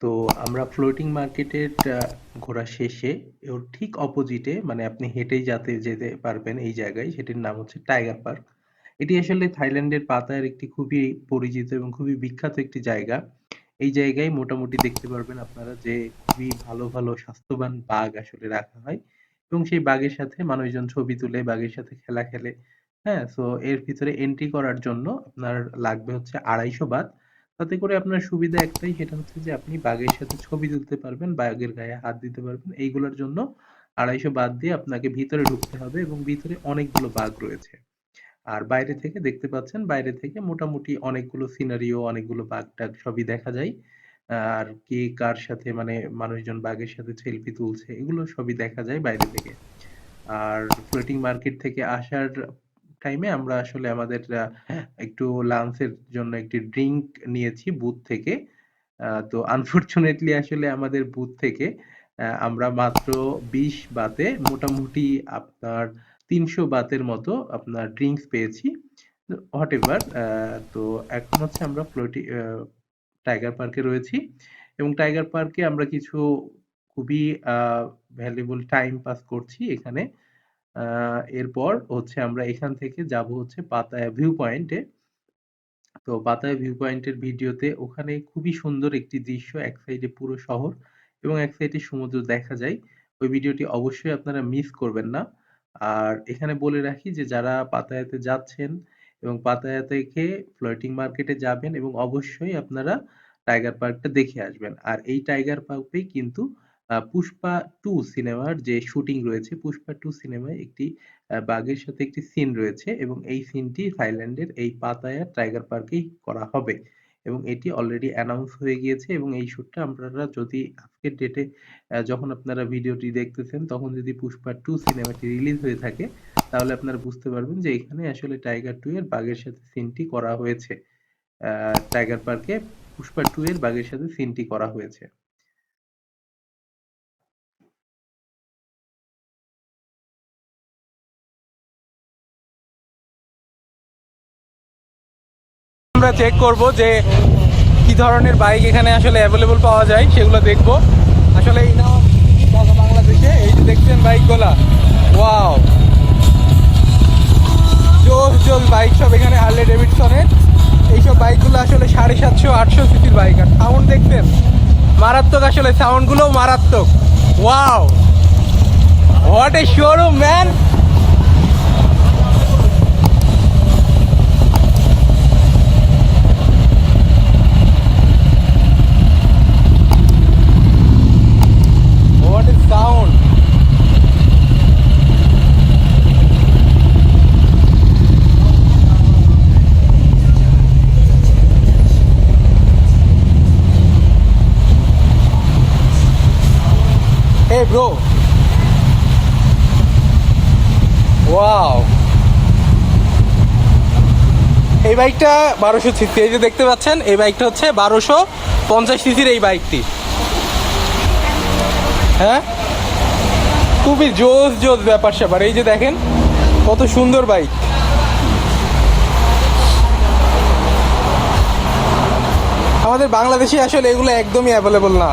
তো আমরা ফ্লোটিং মার্কেটের ঘোরা শেষে ওর ঠিক অপোজিটে মানে আপনি হেঁটেই যেতে পারবেন এই জায়গায়, সেটির নাম হচ্ছে টাইগার পার্ক। এটি আসলে থাইল্যান্ডের পাতায়ার একটি খুবই পরিচিত এবং খুবই বিখ্যাত একটি জায়গা। এই জায়গায় মোটামুটি দেখতে পারবেন আপনারা যে খুবই ভালো ভালো স্বাস্থ্যবান বাঘ আসলে রাখা হয় এবং সেই বাঘের সাথে মানুষজন ছবি তুলে, বাঘের সাথে খেলা খেলে। হ্যাঁ, সো এর ভিতরে এন্ট্রি করার জন্য আপনার লাগবে হচ্ছে ২৫০ বাত। তাতে করে আপনার সুবিধা একটাই, সেটা হচ্ছে যে আপনি বাঘের সাথে ছবি তুলতে পারবেন, বাঘের গায়ে হাত দিতে পারবেন। এইগুলোর জন্য ২৫০ বাত দিয়ে আপনাকে ভিতরে ঢুকতে হবে এবং ভিতরে অনেকগুলো বাঘ রয়েছে। আর বাইরে থেকে দেখতে পাচ্ছেন, বাইরে থেকে মোটামুটি অনেকগুলো সিনারিও, অনেকগুলো বাঘ-টাঘ সবই দেখা যায়। আর কে কার সাথে মানে মানুষজন বাঘের সাথে সেলফি তুলছে, এগুলো সবই দেখা যায় বাইরে থেকে। আর ফ্লোটিং মার্কেট থেকে আসার টাইমে আমরা আসলে আমাদের একটু লাঞ্চের জন্য একটি ড্রিঙ্ক নিয়েছি বুথ থেকে। তো আনফরচুনেটলি আসলে আমাদের বুথ থেকে আমরা মাত্র ২০ বাতে মোটামুটি আপনার ৩০০ বাতের মতো আপনার ড্রিঙ্কস পেয়েছি। What ever. তো এখন হচ্ছে আমরা টাইগার পার্কে রয়েছি এবং টাইগার পার্কে আমরা কিছু খুবই ভ্যালুয়েবল টাইম পাস করছি এখানে। এরপর হচ্ছে আমরা এখান থেকে যাব হচ্ছে পাতায়া ভিউ পয়েন্টে। তো পাতায়া ভিউ পয়েন্টের ভিডিওতে ওখানে খুবই সুন্দর একটি দৃশ্য, এক সাইডে পুরো শহর এবং এক সাইডে সমুদ্র দেখা যায়। ওই ভিডিওটি অবশ্যই আপনারা মিস করবেন না। আর এখানে বলে রাখি যে যারা পাতায়াতে যাচ্ছেন এবং পাতায়া থেকে ফ্লোটিং মার্কেটে যাবেন এবং অবশ্যই আপনারা টাইগার পার্কটা দেখে আসবেন। আর এই টাইগার পার্কেই কিন্তু পুষ্পা টু সিনেমার যে শুটিং রয়েছে, পুষ্পা টু সিনেমায় একটি বাঘের সাথে একটি সিন রয়েছে এবং এই সিনটি থাইল্যান্ডের এই পাতায়া টাইগার পার্কেই করা হবে এবং এটি অলরেডি অ্যানাউন্স হয়ে গিয়েছে এবং এই শুটটা আপনারা যদি আজকের ডেটে যখন আপনারা ভিডিওটি দেখতেছেন তখন যদি পুষ্পা টু সিনেমাটি রিলিজ হয়ে থাকে তাহলে আপনারা বুঝতে পারবেন যে এখানে আসলে টাইগার টু এর বাঘের সাথে সিনটি করা হয়েছে। টাইগার পার্কে পুষ্পা টু এর বাঘের সাথে সিনটি করা হয়েছে। আমরা চেক করব যে কি ধরনের বাইক এখানে আসলে অ্যাভেলেবল পাওয়া যায়, সেগুলো দেখব। আসলে এই নাও বাংলাদেশে এই যে দেখছেন বাইকগুলা, ওয়াও, জোস জোস বাইক সব এখানে, হার্লে ডেভিডসনের এইসব বাইকগুলো আসলে 750-800 সিসির বাইক। আর সাউন্ড দেখছেন, মারাত্মক, আসলে সাউন্ডগুলোও মারাত্মক। Wow, what a showroom man. What is sound? Hey bro. Wow. এই বাইকটা 1200 সিসি, এই যে দেখতে পাচ্ছেন এই বাইকটা হচ্ছে 1250 সিসির এই বাইকটি। হ্যাঁ, খুবই জোস জোস ব্যাপার স্যাপার। এই যে দেখেন কত সুন্দর বাইক। আমাদের বাংলাদেশে আসলে এগুলো একদমই অ্যাভেলেবল না।